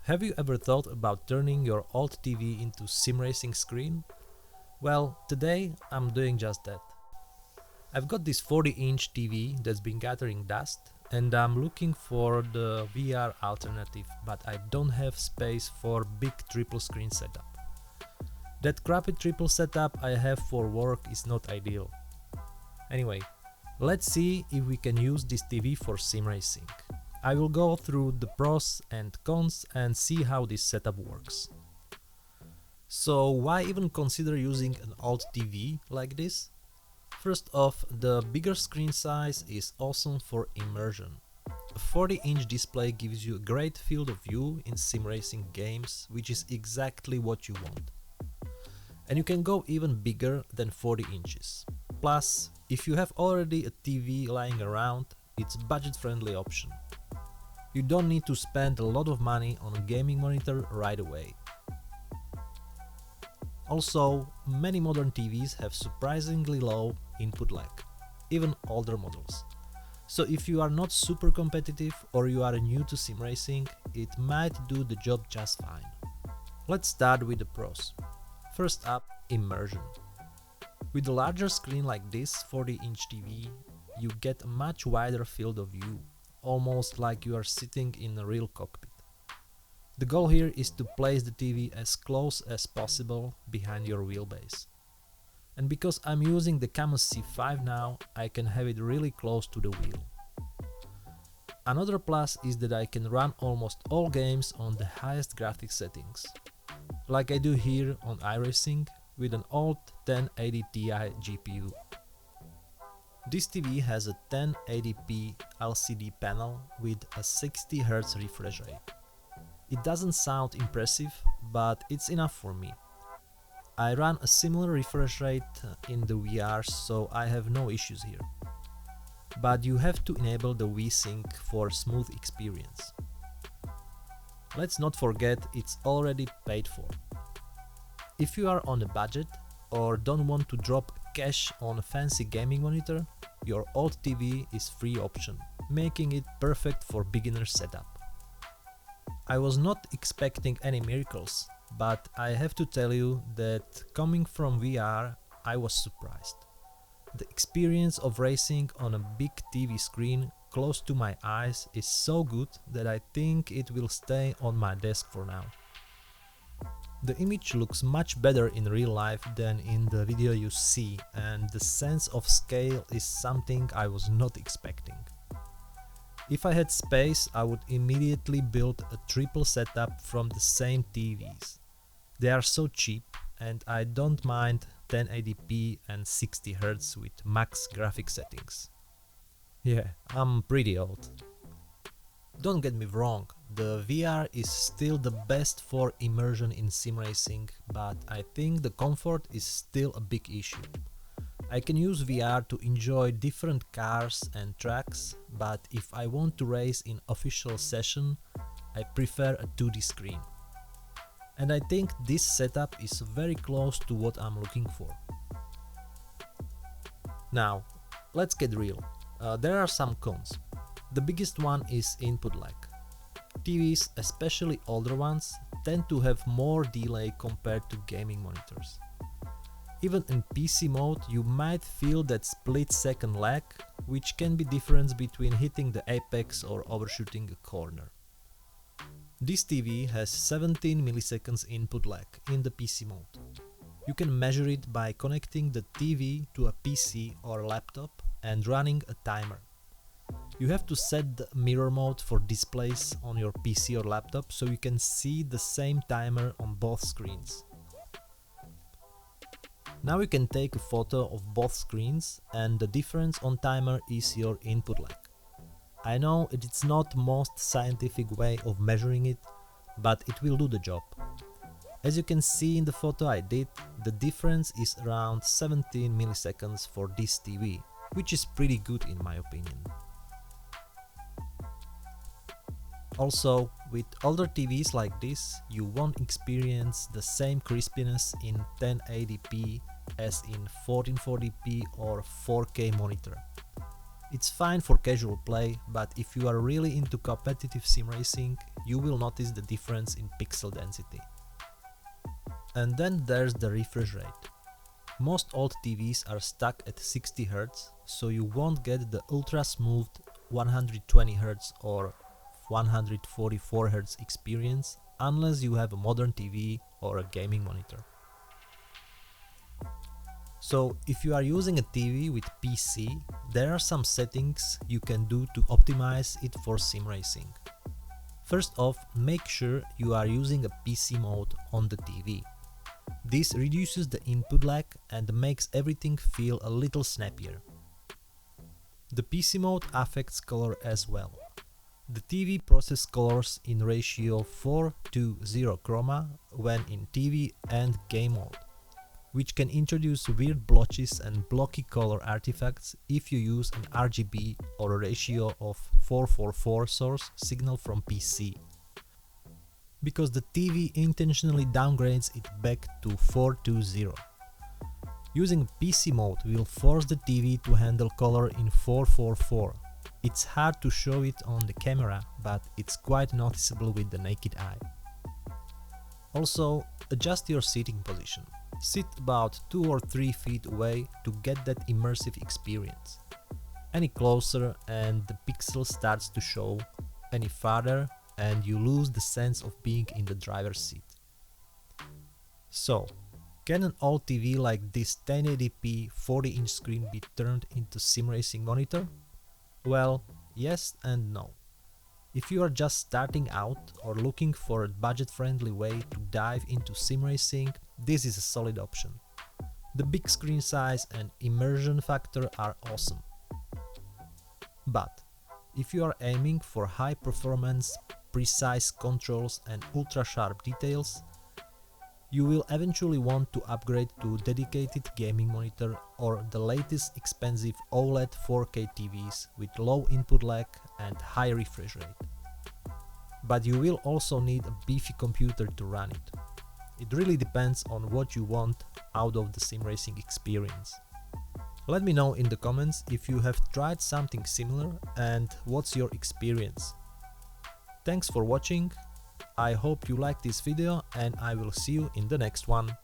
Have you ever thought about turning your old TV into sim racing screen? Well, today I'm doing just that. I've got this 40-inch TV that's been gathering dust and I'm looking for the VR alternative, but I don't have space for big triple screen setup. That crappy triple setup I have for work is not ideal. Anyway, let's see if we can use this TV for sim racing. I will go through the pros and cons and see how this setup works. So why even consider using an old TV like this? First off, the bigger screen size is awesome for immersion. A 40-inch display gives you a great field of view in sim racing games, which is exactly what you want. And you can go even bigger than 40 inches. Plus, if you have already a TV lying around, it's a budget-friendly option. You don't need to spend a lot of money on a gaming monitor right away. Also, many modern TVs have surprisingly low input lag, even older models. So if you are not super competitive or you are new to sim racing, it might do the job just fine. Let's start with the pros. First up, immersion. With a larger screen like this 40-inch TV, you get a much wider field of view, almost like you are sitting in a real cockpit. The goal here is to place the TV as close as possible behind your wheelbase. And because I'm using the Camus C5 now, I can have it really close to the wheel. Another plus is that I can run almost all games on the highest graphics settings, like I do here on iRacing with an old 1080 Ti GPU. This TV has a 1080p LCD panel with a 60Hz refresh rate. It doesn't sound impressive, but it's enough for me. I run a similar refresh rate in the VR, so I have no issues here. But you have to enable the VSync for a smooth experience. Let's not forget it's already paid for. If you are on a budget or don't want to drop cash on a fancy gaming monitor, your old TV is free option, making it perfect for beginner setup. I was not expecting any miracles, but I have to tell you that coming from VR, I was surprised. The experience of racing on a big TV screen close to my eyes is so good that I think it will stay on my desk for now. The image looks much better in real life than in the video you see, and the sense of scale is something I was not expecting. If I had space, I would immediately build a triple setup from the same TVs. They are so cheap and I don't mind 1080p and 60Hz with max graphic settings. Yeah, I'm pretty old. Don't get me wrong, the VR is still the best for immersion in sim racing, but I think the comfort is still a big issue. I can use VR to enjoy different cars and tracks, but if I want to race in official session, I prefer a 2D screen. And I think this setup is very close to what I'm looking for. Now, let's get real. There are some cons. The biggest one is input lag. TVs, especially older ones, tend to have more delay compared to gaming monitors. Even in PC mode, you might feel that split-second lag, which can be difference between hitting the apex or overshooting a corner. This TV has 17 milliseconds input lag in the PC mode. You can measure it by connecting the TV to a PC or laptop and running a timer. You have to set the mirror mode for displays on your PC or laptop so you can see the same timer on both screens. Now you can take a photo of both screens and the difference on timer is your input lag. I know it's not the most scientific way of measuring it, but it will do the job. As you can see in the photo I did, the difference is around 17 milliseconds for this TV, which is pretty good in my opinion. Also, with older TVs like this, you won't experience the same crispiness in 1080p as in 1440p or 4K monitor. It's fine for casual play, but if you are really into competitive sim racing, you will notice the difference in pixel density. And then there's the refresh rate. Most old TVs are stuck at 60 Hz, so you won't get the ultra smooth 120 Hz or 144 Hz experience unless you have a modern TV or a gaming monitor. So if you are using a TV with PC, there are some settings you can do to optimize it for sim racing. First off, make sure you are using a PC mode on the TV. This reduces the input lag and makes everything feel a little snappier. The PC mode affects color as well. The TV processes colors in ratio 4:0 chroma when in TV and game mode, which can introduce weird blotches and blocky color artifacts if you use an RGB or a ratio of 4:4 source signal from PC. Because the TV intentionally downgrades it back to 4:0. Using PC mode will force the TV to handle color in 4:4. It's hard to show it on the camera, but it's quite noticeable with the naked eye. Also, adjust your sitting position. Sit about 2 or 3 feet away to get that immersive experience. Any closer and the pixel starts to show, any farther and you lose the sense of being in the driver's seat. So, can an old TV like this 1080p 40-inch screen be turned into sim racing monitor? Well, yes and no. If you are just starting out or looking for a budget-friendly way to dive into sim racing, this is a solid option. The big screen size and immersion factor are awesome. But if you are aiming for high performance, precise controls and ultra-sharp details, you will eventually want to upgrade to dedicated gaming monitor or the latest expensive OLED 4K TVs with low input lag and high refresh rate. But you will also need a beefy computer to run it. It really depends on what you want out of the sim racing experience. Let me know in the comments if you have tried something similar and what's your experience. Thanks for watching. I hope you liked this video and I will see you in the next one.